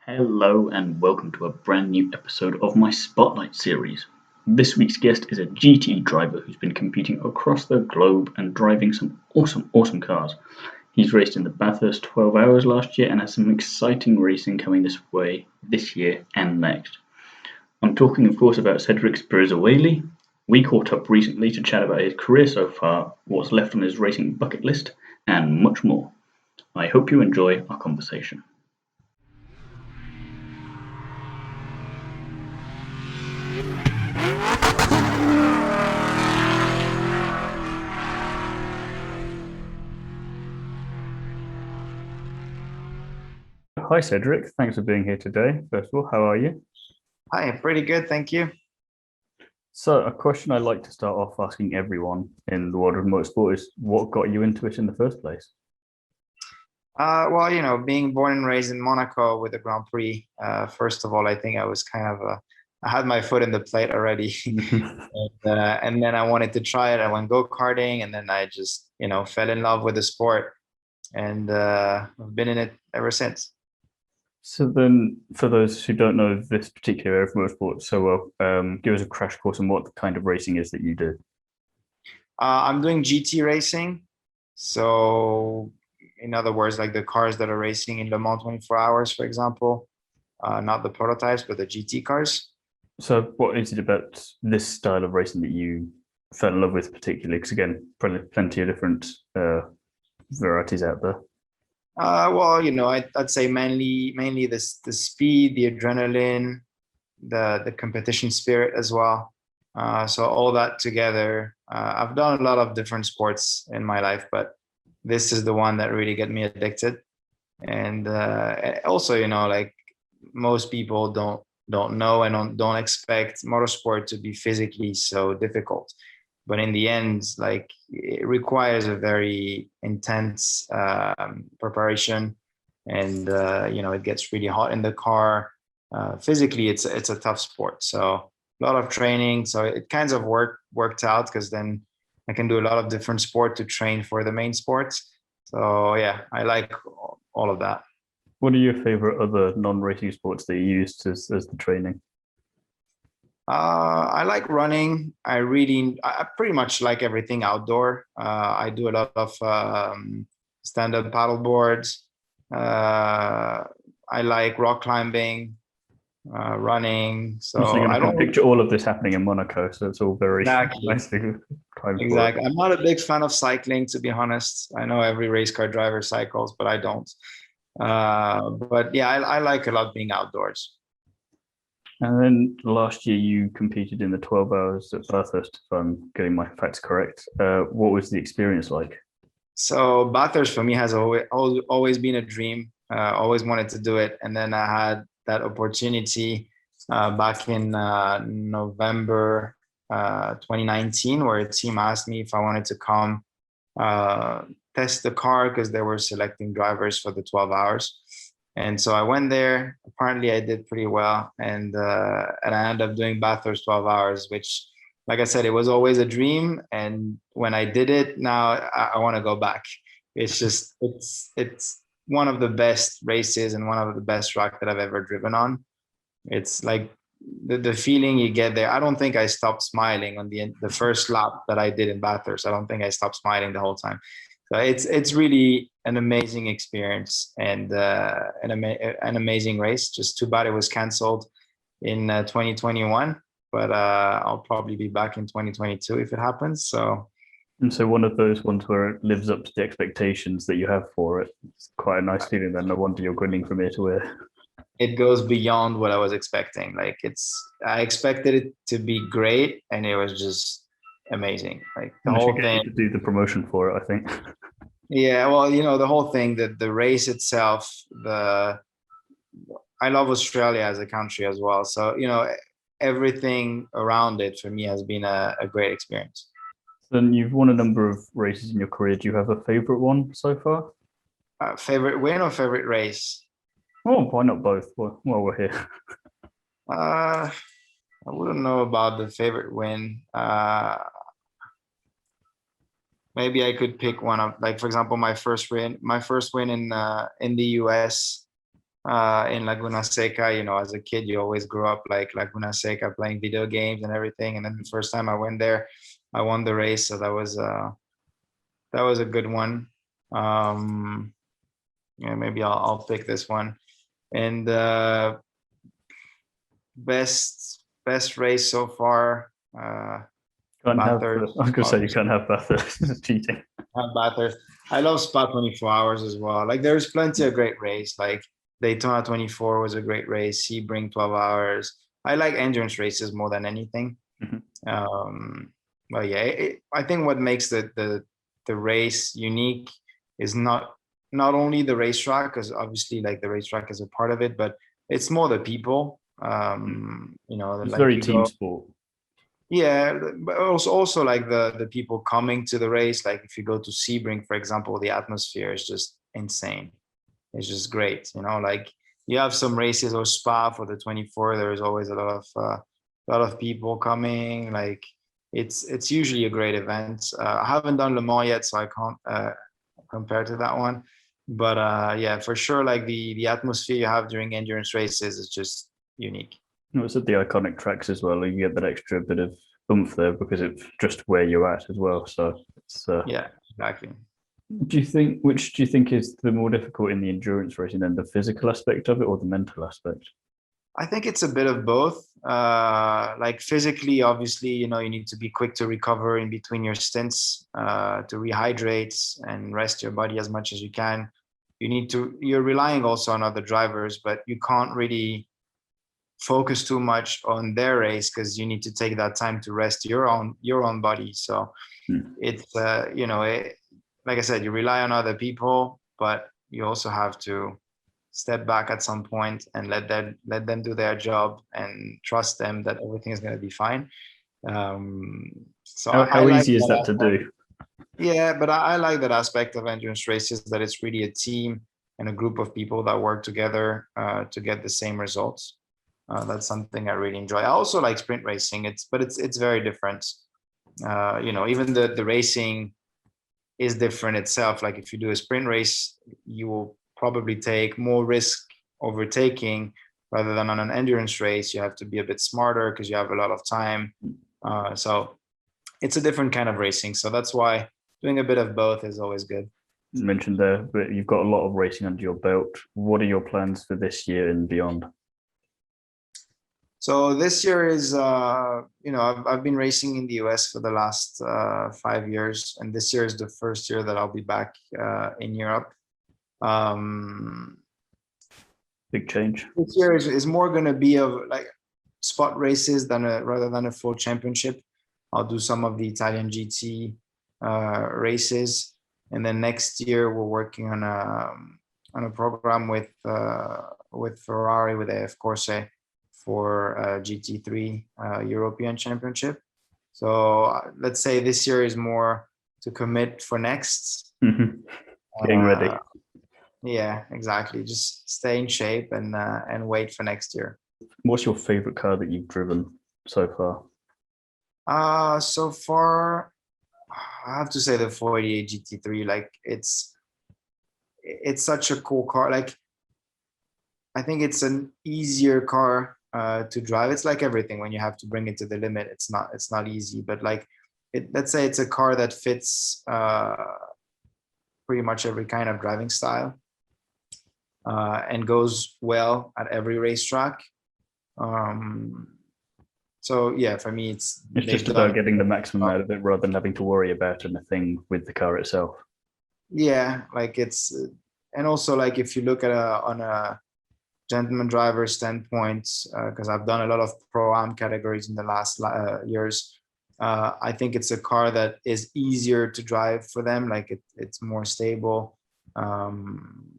Hello and welcome to a brand new episode of my Spotlight series. This week's guest is a GT driver who's been competing across the globe and driving some awesome cars. He's raced in the Bathurst 12 Hours last year and has some exciting racing coming this way this year and next. I'm talking, of course, about Cedric Sbirrazzuoli. We caught up recently to chat about his career so far, what's left on his racing bucket list, and much more. I hope you enjoy our conversation. Hi, Cedric. Thanks for being here today. First of all, how are you? Hi, pretty good, thank you. So, a question I like to start off asking everyone in the world of motorsport is what got you into it in the first place? Being born and raised in Monaco with the Grand Prix, first of all, I think I was I had my foot in the plate already. And then I wanted to try it. I went go-karting, and then I just, fell in love with the sport, and I've been in it ever since. So then, for those who don't know this particular area of motorsport so well, give us a crash course on what kind of racing is that you do. I'm doing GT racing. So, in other words, like the cars that are racing in Le Mans 24 hours, for example, not the prototypes, but the GT cars. So, what is it about this style of racing that you fell in love with particularly? Because again, plenty of different varieties out there. I'd say mainly the speed, the adrenaline, the competition spirit as well. So all that together, I've done a lot of different sports in my life, but this is the one that really got me addicted. And also, like most people don't know and don't expect motorsport to be physically so difficult. But in the end, like it requires a very intense preparation, and it gets really hot in the car. Physically, it's a tough sport, so a lot of training. So it kind of worked out because then I can do a lot of different sport to train for the main sports. So yeah, I like all of that. What are your favorite other non-racing sports that you used as the training? I like running. I pretty much like everything outdoor. I do a lot of stand-up paddle boards. I like rock climbing, running. So Again, I I can don't picture all of this happening in Monaco, so it's all very exactly, nicely timed for it. exactly. I'm not a big fan of cycling, to be honest. I know every race car driver cycles, but I don't. But yeah, I like a lot being outdoors. And then last year you competed in the 12 hours at Bathurst, if I'm getting my facts correct. What was the experience like? So Bathurst for me has always been a dream. Always wanted to do it, and then I had that opportunity back in November 2019, where a team asked me if I wanted to come uh, test the car because they were selecting drivers for the 12 hours. And so I went there. Apparently, I did pretty well, and I ended up doing Bathurst 12 hours, which, like I said, it was always a dream. And when I did it, now I want to go back. It's one of the best races and one of the best track that I've ever driven on. It's like the feeling you get there. I don't think I stopped smiling on the first lap that I did in Bathurst. I don't think I stopped smiling the whole time. So it's really an amazing experience and an amazing race. Just too bad it was canceled in 2021, but I'll probably be back in 2022 if it happens. So And so one of those ones where it lives up to the expectations that you have for it. It's quite a nice feeling then. No wonder you're grinning from ear to ear. it goes beyond what I was expecting. Like I expected it to be great, and it was just amazing. Like the And I should whole get thing. you to do the promotion for it, I think. Yeah, well, the whole thing, the race itself, I love Australia as a country as well. So, everything around it for me has been a great experience. Then you've won a number of races in your career. Do you have a favorite one so far? Favorite win or favorite race? Oh, why not both? While we're here. Uh, I wouldn't know about the favorite win. Maybe I could pick one of, like, for example, my first win in the US in Laguna Seca. You know, as a kid, you always grew up like Laguna Seca playing video games and everything. And then the first time I went there, I won the race. So that was a good one. Yeah, maybe I'll pick this one. And best race so far. Can't have. Bathurst. I was gonna say you can't have Bathurst. It's cheating. Bathurst. I love Spa 24 Hours as well. Like there's plenty of great race. Like Daytona 24 was a great race. Sebring 12 Hours. I like endurance races more than anything. But yeah, I think what makes the race unique is not only the racetrack, because obviously like the racetrack is a part of it, but it's more the people. You know, It's like very team sport. Yeah, but also like the people coming to the race. Like if you go to Sebring, for example, the atmosphere is just insane. It's just great. You know, like you have some races or Spa for the 24. There's always a lot of people coming. Like it's usually a great event. I haven't done Le Mans yet, so I can't compare to that one. But yeah, for sure, like the atmosphere you have during endurance races is just unique. It's at the iconic tracks as well. You get that extra bit of oomph there because it's just where you're at as well. So it's Yeah, exactly. which do you think is the more difficult in the endurance racing, then the physical aspect of it or the mental aspect? I think it's a bit of both. Like physically, obviously, you know, you need to be quick to recover in between your stints, to rehydrate and rest your body as much as you can. You're relying also on other drivers, but you can't really focus too much on their race because you need to take that time to rest your own body. So it's you know, like I said, you rely on other people, but you also have to step back at some point and let them do their job and trust them that everything is going to be fine. So how like easy is that to aspect. do? Yeah, but I like that aspect of endurance races, that it's really a team and a group of people that work together to get the same results. That's something I really enjoy. I also like sprint racing. It's very different. You know, even the racing is different itself. Like if you do a sprint race, you will probably take more risk overtaking rather than on an endurance race. You have to be a bit smarter because you have a lot of time. So it's a different kind of racing. So that's why doing a bit of both is always good. You mentioned there, but you've got a lot of racing under your belt. What are your plans for this year and beyond? So this year is, you know, I've been racing in the US for the last 5 years, and this year is the first year that I'll be back in Europe. Big change. This year is more going to be of like spot races rather than a full championship. I'll do some of the Italian GT races, and then next year we're working on a program with Ferrari with AF Corse for GT3 European Championship. So let's say this year is more to commit for next. Getting ready. Yeah, exactly. Just stay in shape and wait for next year. What's your favorite car that you've driven so far? So far, I have to say the 488 GT3. Like it's such a cool car. Like I think it's an easier car to drive. It's like everything, when you have to bring it to the limit, it's not easy. But like let's say it's a car that fits pretty much every kind of driving style and goes well at every racetrack. So yeah, for me, it's just about getting the maximum out of it rather than having to worry about anything with the car itself. Yeah, like it's, and also like if you look at on a gentleman driver standpoint, because I've done a lot of pro-am categories in the last years, I think it's a car that is easier to drive for them. Like it's more stable, and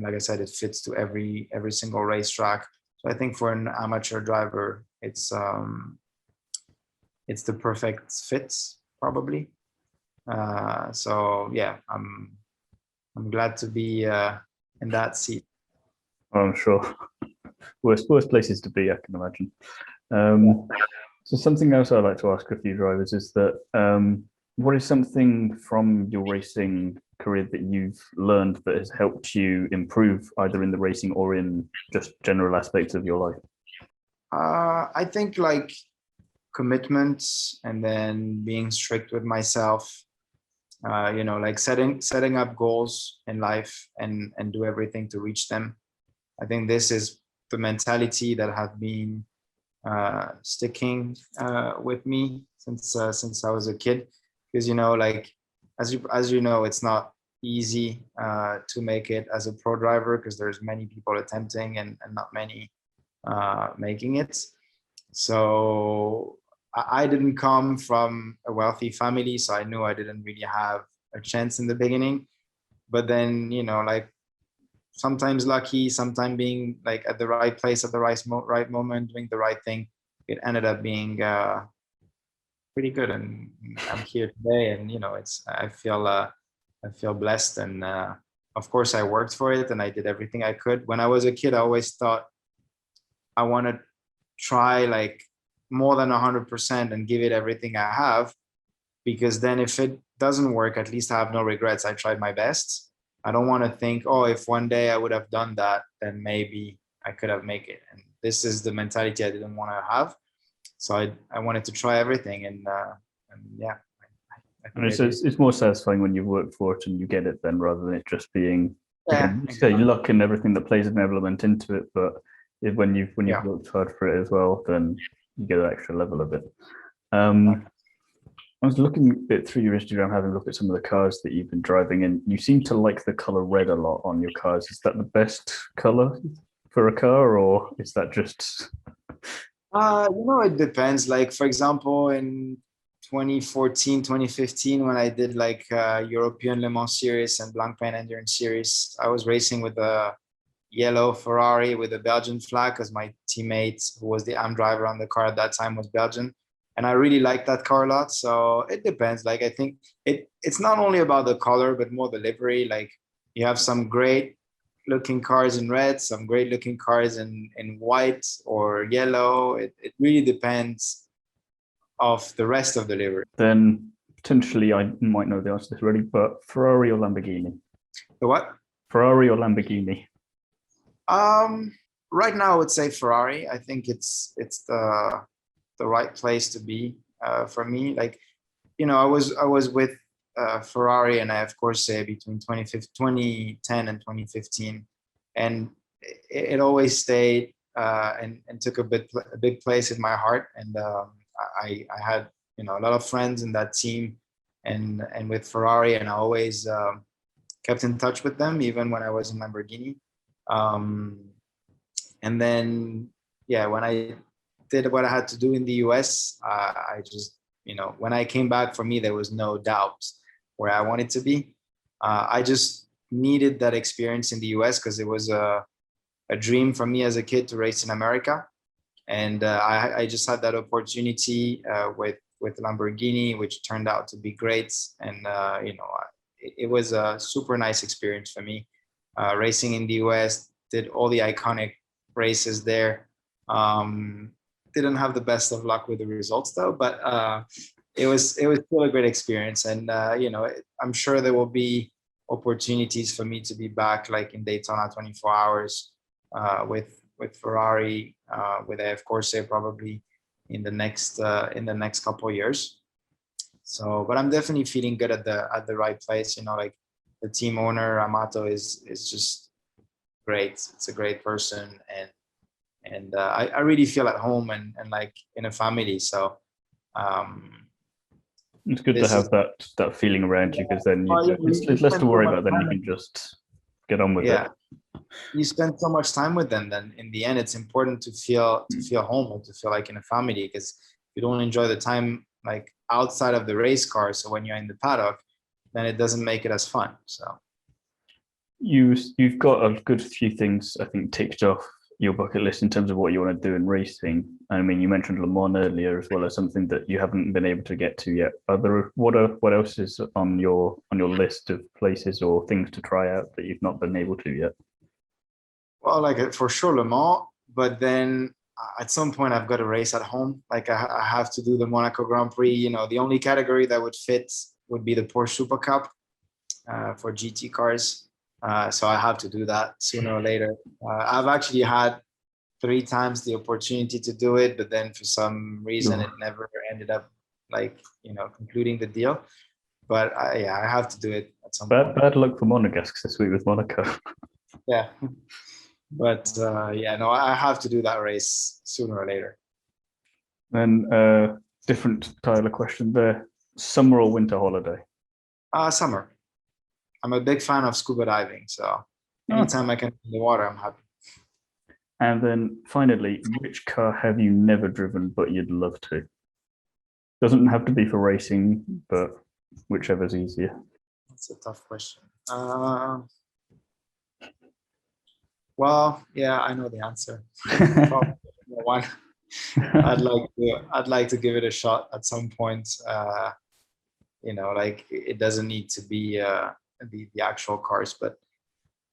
like I said, it fits to every single racetrack. So I think for an amateur driver, it's the perfect fit, probably. So yeah, I'm glad to be in that seat. I'm sure. Worst places to be, I can imagine. So something else I'd like to ask a few drivers is that what is something from your racing career that you've learned that has helped you improve either in the racing or in just general aspects of your life? I think like commitments, and then being strict with myself. Like setting up goals in life and do everything to reach them. I think this is the mentality that have been sticking with me since I was a kid. Because like as you know, it's not easy to make it as a pro driver, because there's many people attempting and not many making it. So I didn't come from a wealthy family, so I knew I didn't really have a chance in the beginning. But then, like sometimes lucky, sometimes being like at the right place at the right moment, doing the right thing, it ended up being pretty good. And I'm here today, and I feel blessed, and of course I worked for it and I did everything I could. When I was a kid, I always thought I want to try like more than 100% and give it everything I have, because then if it doesn't work, at least I have no regrets. I tried my best. I don't want to think, oh, if one day I would have done that, then maybe I could have made it. And this is the mentality I didn't want to have. So I wanted to try everything, and yeah. And it's more satisfying when you've worked for it and you get it then, rather than it just being, exactly. luck and everything that plays an element into it. But when you've worked hard for it as well, then you get an extra level of it. I was looking a bit through your Instagram, having a look at some of the cars that you've been driving, and you seem to like the color red a lot on your cars. Is that the best color for a car, or is that just? It depends. Like, for example, in 2014, 2015, when I did like European Le Mans Series and Blancpain Endurance Series, I was racing with a yellow Ferrari with a Belgian flag, because my teammate, who was the AM driver on the car at that time, was Belgian. And I really like that car a lot. So it depends. Like, I think it's not only about the color, but more the livery. Like, you have some great looking cars in red, some great looking cars in white or yellow. It really depends of the rest of the livery. Then potentially I might know the answer to this already, but Ferrari or Lamborghini? The what? Ferrari or Lamborghini? Right now I would say Ferrari. I think it's the right place to be for me. Like, I was with Ferrari, and I of course say between 2010 and 2015, and it always stayed and took a big place in my heart. And I had a lot of friends in that team and with Ferrari, and I always kept in touch with them even when I was in Lamborghini. And then when I did what I had to do in the US, I just when I came back, for me there was no doubt where I wanted to be. I just needed that experience in the US, because it was a dream for me as a kid to race in America. And I just had that opportunity with Lamborghini, which turned out to be great. And it was a super nice experience for me. Racing in the US, did all the iconic races there. Didn't have the best of luck with the results though, but it was still a great experience. And I'm sure there will be opportunities for me to be back, like in Daytona 24 Hours with Ferrari, with of course probably in the next couple of years. So, but I'm definitely feeling good at the right place. Like the team owner Amato is just great. It's a great person, and I really feel at home and like in a family. So it's good to have that feeling around you, because then it's less to worry about. Then you can just get on with it. You spend so much time with them, then in the end it's important to feel home, or to feel like in a family, because if you don't enjoy the time like outside of the race car, so when you're in the paddock, then it doesn't make it as fun. So you've got a good few things, I think, ticked off your bucket list in terms of what you want to do in racing. I mean, you mentioned Le Mans earlier as well as something that you haven't been able to get to yet. What else is on your list of places or things to try out that you've not been able to yet? Well, like for sure Le Mans, but then at some point I've got to race at home. Like I have to do the Monaco Grand Prix. The only category that would fit would be the Porsche Super Cup. for GT cars. So I have to do that sooner or later. I've actually had 3 times the opportunity to do it, but then for some reason it never ended up concluding the deal. But I have to do it at some point. Bad luck for Monegasque this week with Monaco. Yeah. But I have to do that race sooner or later. Then different Tyler question there. Summer or winter holiday? Summer. I'm a big fan of scuba diving, so anytime I can be in the water, I'm happy. And then finally, which car have you never driven but you'd love to? Doesn't have to be for racing, but whichever's easier. That's a tough question. Well, yeah, I know the answer. Probably one. I'd like to give it a shot at some point. It doesn't need to be the actual cars, but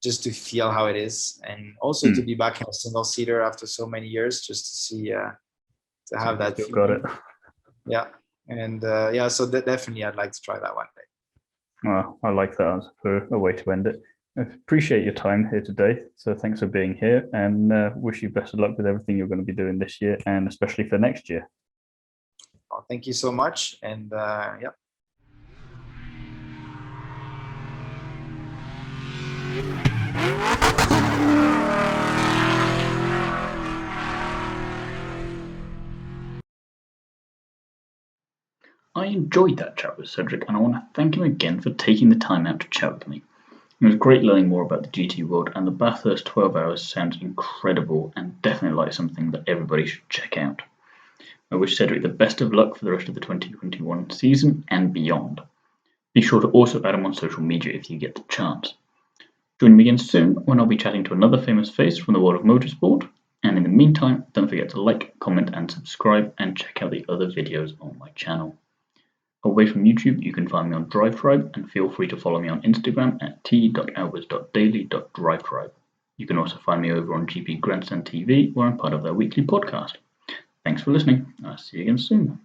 just to feel how it is, and also to be back in a single seater after so many years, just to see to have that feeling. Got it. Yeah, and so definitely I'd like to try that one day. Well, I like that for a way to end it. I appreciate your time here today. So thanks for being here, and wish you best of luck with everything you're going to be doing this year, and especially for next year. Well, thank you so much, and I enjoyed that chat with Cedric, and I want to thank him again for taking the time out to chat with me. It was great learning more about the GT world, and the Bathurst 12 hours sounds incredible and definitely like something that everybody should check out. I wish Cedric the best of luck for the rest of the 2021 season and beyond. Be sure to also add him on social media if you get the chance. Join me again soon when I'll be chatting to another famous face from the world of motorsport, and in the meantime, don't forget to like, comment and subscribe, and check out the other videos on my channel. Away from YouTube, you can find me on DriveTribe, and feel free to follow me on Instagram at t.albers.daily.drivetribe. You can also find me over on GP Grandstand TV, where I'm part of their weekly podcast. Thanks for listening. I'll see you again soon.